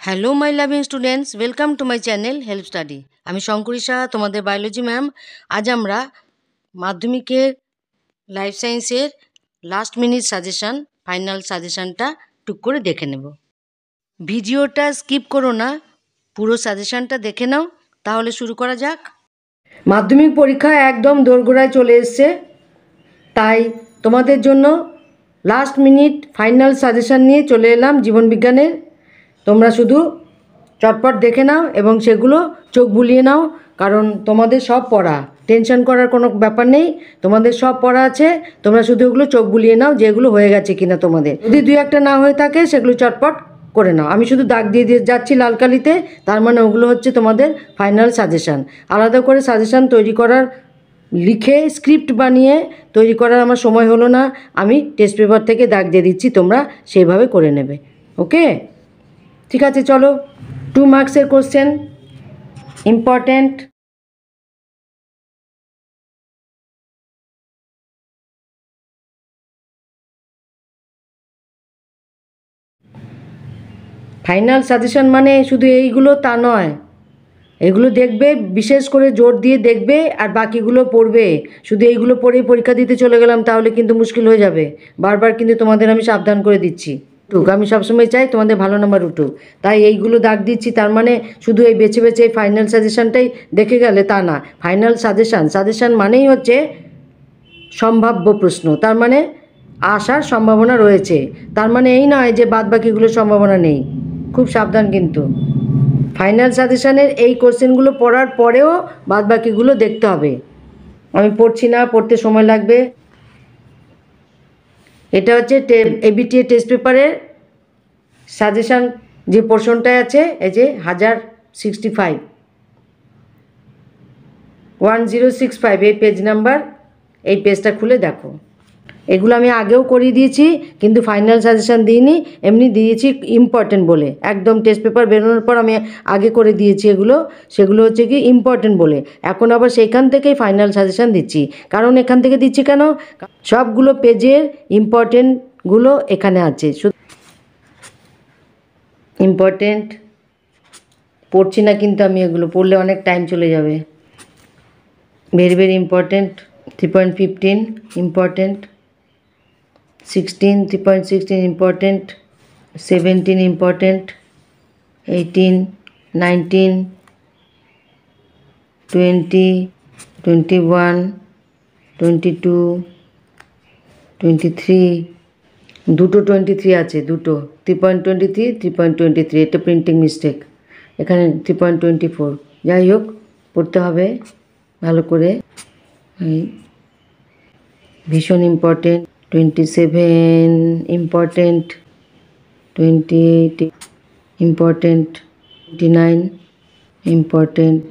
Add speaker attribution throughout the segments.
Speaker 1: Hello my loving students, welcome to my channel help study. আমি শঙ্করী সাহা, তোমাদের biology ma'am. আজ আমরা মাধ্যমিকের লাইফ সায়েন্সের লাস্ট মিনিট সাজেশান, ফাইনাল সাজেশানটা টুক করে দেখে নেব। ভিডিওটা স্কিপ করো না, পুরো সাজেশানটা দেখে নাও। তাহলে শুরু করা যাক। মাধ্যমিক পরীক্ষা একদম দোরগোড়ায় চলে এসছে, তাই তোমাদের জন্য লাস্ট মিনিট ফাইনাল সাজেশান নিয়ে চলে এলাম জীবনবিজ্ঞানের। তোমরা শুধু চটপট দেখে নাও এবং সেগুলো চোখ বুলিয়ে নাও, কারণ তোমাদের সব পড়া, টেনশন করার কোনো ব্যাপার নেই। তোমাদের সব পড়া আছে, তোমরা শুধু ওগুলো চোখ বুলিয়ে নাও যে এগুলো হয়ে গেছে কিনা। তোমাদের যদি দুই একটা না হয়ে থাকে সেগুলো চটপট করে নাও। আমি শুধু দাগ দিয়ে দিয়ে যাচ্ছি লাল কালিতে, তার মানে ওগুলো হচ্ছে তোমাদের ফাইনাল সাজেশান। আলাদা করে সাজেশান তৈরি করার, লিখে স্ক্রিপ্ট বানিয়ে তৈরি করার আমার সময় হলো না। আমি টেস্ট পেপার থেকে দাগ দিয়ে দিচ্ছি, তোমরা সেইভাবে করে নেবে। ওকে, ঠিক আছে, চলো 2 মার্কসের কোশ্চেন, ইম্পর্ট্যান্ট। ফাইনাল সাজেশন মানে শুধু এইগুলো তা নয়, এগুলো দেখবে, বিশেষ করে জোর দিয়ে দেখবে আর বাকিগুলো পড়বে। শুধু এইগুলো পড়েই পরীক্ষা দিতে চলে গেলাম তাহলে কিন্তু মুশকিল হয়ে যাবে। বারবার কিন্তু তোমাদের আমি সাবধান করে দিচ্ছি। আমি সবসময় চাই তোমাদের ভালো নাম্বার উঠুক, তাই এইগুলো দাগ দিচ্ছি। তার মানে শুধু এই বেছে বেছে এই ফাইনাল সাজেশানটাই দেখে গেলে তা না। ফাইনাল সাজেশান মানেই হচ্ছে সম্ভাব্য প্রশ্ন, তার মানে আসার সম্ভাবনা রয়েছে। তার মানে এই নয় যে বাদ বাকিগুলোর সম্ভাবনা নেই। খুব সাবধান কিন্তু। ফাইনাল সাজেশানের এই কোশ্চেনগুলো পড়ার পরেও বাদ বাকিগুলো দেখতে হবে। আমি পড়ছি না, পড়তে সময় লাগবে। এটা হচ্ছে এবিটিএ টেস্ট পেপারের সাজেশান যে পোর্শনটায় আছে, এই যে 1065 1065 এই পেজ নাম্বার, এই পেজটা খুলে দেখো। এগুলো আমি আগেও করিয়ে দিয়েছি, কিন্তু ফাইনাল সাজেশান দিইনি, এমনি দিয়েছি ইম্পর্টেন্ট বলে। একদম টেস্ট পেপার বেরোনোর পর আমি আগে করে দিয়েছি এগুলো, সেগুলো হচ্ছে কি ইম্পর্টেন্ট বলে। এখন আবার সেইখান থেকেই ফাইনাল সাজেশান দিচ্ছি। কারণ এখান থেকে দিচ্ছি কেন, সবগুলো পেজের ইম্পর্টেন্টগুলো এখানে আছে। ইম্পর্টেন্ট পড়ছি না কিন্তু আমি, এগুলো পড়লে অনেক টাইম চলে যাবে। Very very important. 3.15 important, 16 3.16 important, 17 important, 18 19 20 21 22 23 দুটো 23 আছে, দুটো 3.23 3.23, এটা প্রিন্টিং মিস্টেক, এখানে 3.24। যাই হোক, পড়তে হবে ভালো করে। ভীষণ ইম্পর্টেন্ট। 27 important, 28 important, 29 important,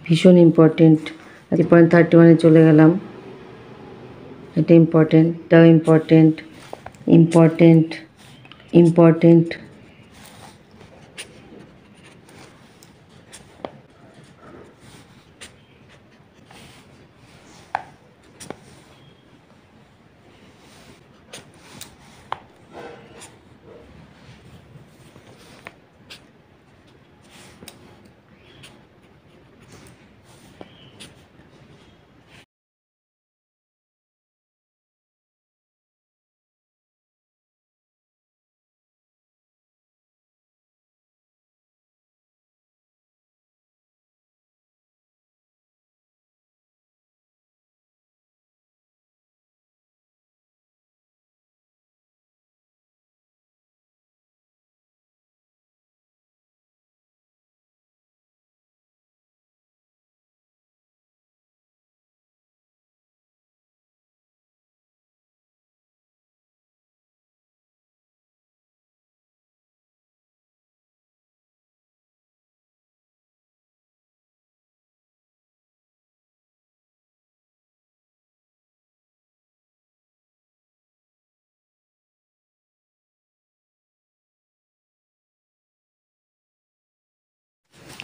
Speaker 1: ভীষণ ইম্পর্টেন্ট। 3.31 চলে গেলাম, এটা ইম্পর্টেন্ট, এটাও ইম্পর্টেন্ট।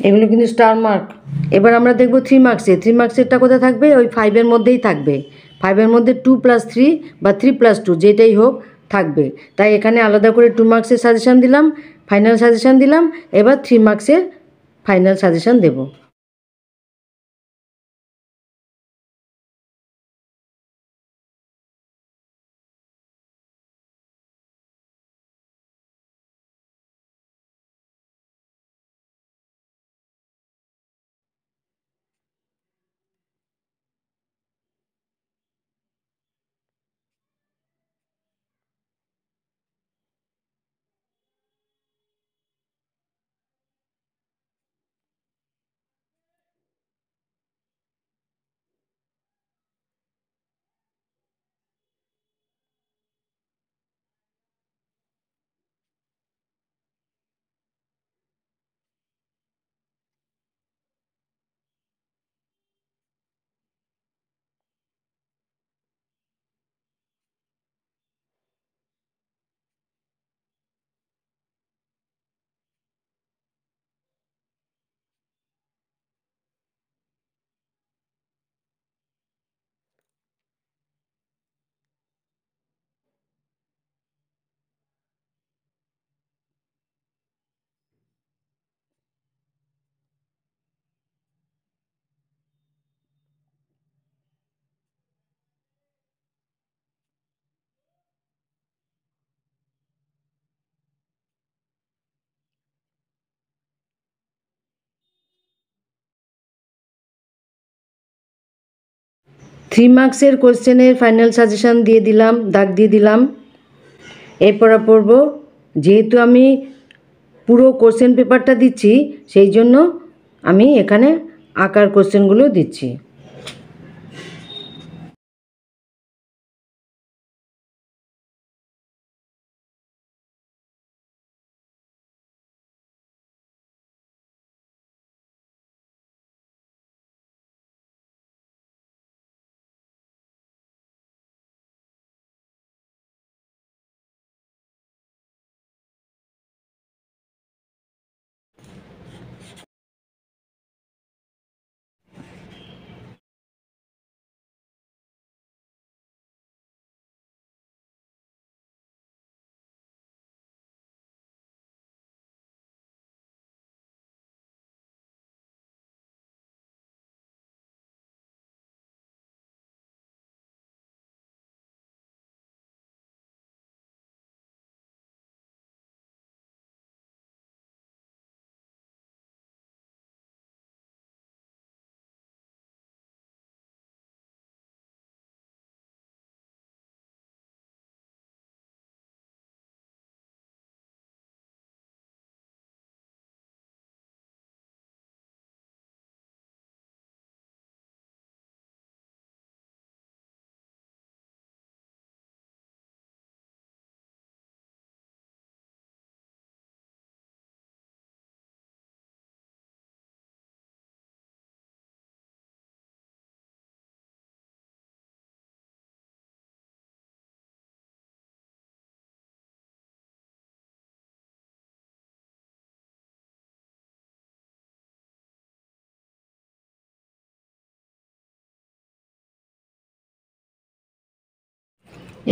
Speaker 1: এগুলো কিন্তু স্টার মার্ক। এবার আমরা দেখব 3 মার্কসে। 3 মার্কসেরটা কোথায় থাকবে, ওই 5-এর মধ্যেই থাকবে। 5-এর মধ্যে 2+3 বা 3+2 যেটাই হোক, থাকবে। তাই এখানে আলাদা করে 2 মার্কসের সাজেশান দিলাম, ফাইনাল সাজেশান দিলাম। এবার 3 মার্কসের ফাইনাল সাজেশান দেব। থ্রি মার্কসের কোশ্চেনের ফাইনাল সাজেশান দিয়ে দিলাম, দাগ দিয়ে দিলাম। এরপর পড়ব, যেহেতু আমি পুরো কোশ্চেন পেপারটা দিচ্ছি সেই জন্য আমি এখানে আঁকার কোশ্চেনগুলো দিচ্ছি।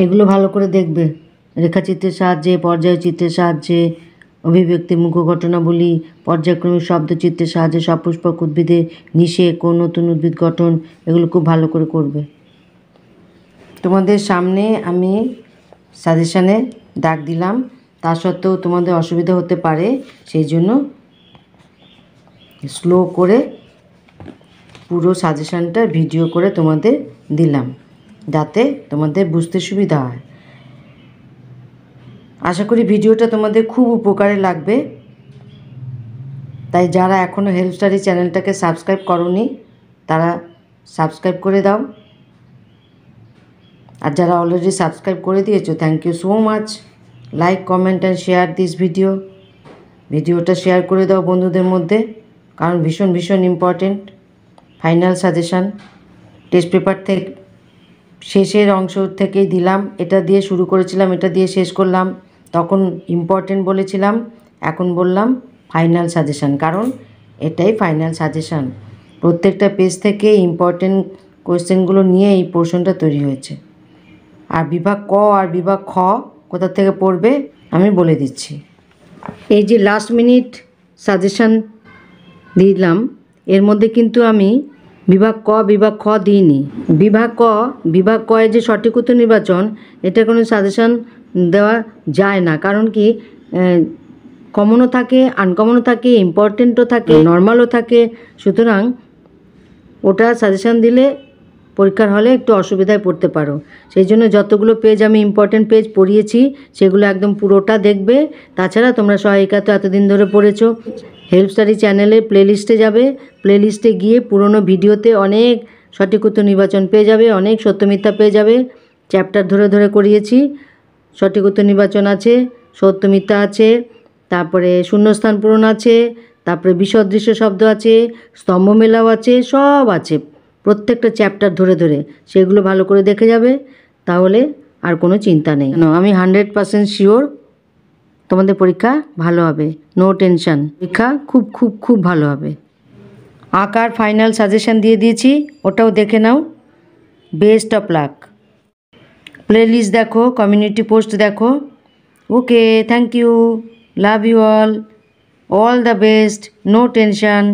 Speaker 1: এগুলো ভালো করে দেখবে, রেখাচিত্রের সাহায্যে, পর্যায়চিত্রের সাহায্যে, অভিব্যক্তি, মুখ্য ঘটনাবলী, পর্যায়ক্রমিক শব্দচিত্রের সাহায্যে সপুষ্পক উদ্ভিদের নিষেক ও নতুন উদ্ভিদ গঠন, এগুলো খুব ভালো করে করবে। তোমাদের সামনে আমি সাজেশানে দাগ দিলাম, তা সত্ত্বেও তোমাদের অসুবিধা হতে পারে, সেই জন্য স্লো করে পুরো সাজেশানটা ভিডিও করে তোমাদের দিলাম, যাতে তোমাদের বুঝতে সুবিধা হয়। আশা করি ভিডিওটা তোমাদের খুব উপকারে লাগবে। তাই যারা এখনও হেল্প স্টাডি চ্যানেলটাকে সাবস্ক্রাইব করোনি তারা সাবস্ক্রাইব করে দাও, আর যারা অলরেডি সাবস্ক্রাইব করে দিয়েছো thank you so much. Like, comment and share this ভিডিওটা শেয়ার করে দাও বন্ধুদের মধ্যে, কারণ ভীষণ ভীষণ important. Final suggestion test paper থেকে শেষের অংশ থেকেই দিলাম, এটা দিয়ে শুরু করেছিলাম, এটা দিয়ে শেষ করলাম, তখন ইম্পর্টেন্ট বলেছিলাম, এখন বললাম ফাইনাল সাজেশান, কারণ এটাই ফাইনাল সাজেশান। প্রত্যেকটা পেজ থেকে ইম্পর্টেন্ট কোয়েশ্চেনগুলো নিয়ে এই পোর্শনটা তৈরি হয়েছে। আর বিভাগ ক আর বিভাগ খ কোথা থেকে পড়বে আমি বলে দিচ্ছি। এই যে লাস্ট মিনিট সাজেশান দিলাম, এর মধ্যে কিন্তু আমি বিভাগ ক বিভাগ খ দিইনি। বিভাগ ক এর যে সঠিক উত্তর নির্বাচন, এটা কোনো সাজেশান দেওয়া যায় না। কারণ কি, কমনও থাকে, আনকমনও থাকে, ইম্পর্টেন্টও থাকে, নর্মালও থাকে। সুতরাং ওটা সাজেশান দিলে পরীক্ষার হলে একটু অসুবিধায় পড়তে পারো। সেই জন্য যতগুলো পেজ আমি ইম্পর্টেন্ট পেজ পড়িয়েছি সেগুলো একদম পুরোটা দেখবে। তাছাড়া তোমরা সহায়িকা তো এতদিন ধরে পড়েছো, হেল্প স্টাডি চ্যানেলে প্লেলিস্টে যাবে, প্লেলিস্টে গিয়ে পুরনো ভিডিওতে অনেক সঠিক উত্তর নির্বাচন পেয়ে যাবে, অনেক সত্য মিথ্যা পেয়ে যাবে। চ্যাপ্টার ধরে ধরে করিয়েছি, সঠিক উত্তর নির্বাচন আছে, সত্য মিথ্যা আছে, তারপরে শূন্যস্থান পূরণ আছে, তারপরে বিসদৃশ্য শব্দ আছে, স্তম্ভ মেলাও আছে, সব আছে প্রত্যেকটা চ্যাপ্টার ধরে ধরে। সেগুলো ভালো করে দেখে যাবে, তাহলে আর কোনো চিন্তা নেই। আমি 100% শিওর তোমাদের পরীক্ষা ভালো হবে, নো টেনশন, পরীক্ষা খুব খুব খুব ভালো হবে। আঁকার ফাইনাল সাজেশন দিয়ে দিয়েছি, ওটাও দেখে নাও। Best of luck. প্লেলিস্ট দেখো, কমিউনিটি পোস্ট দেখো। Okay, thank you, love you all the best, no tension.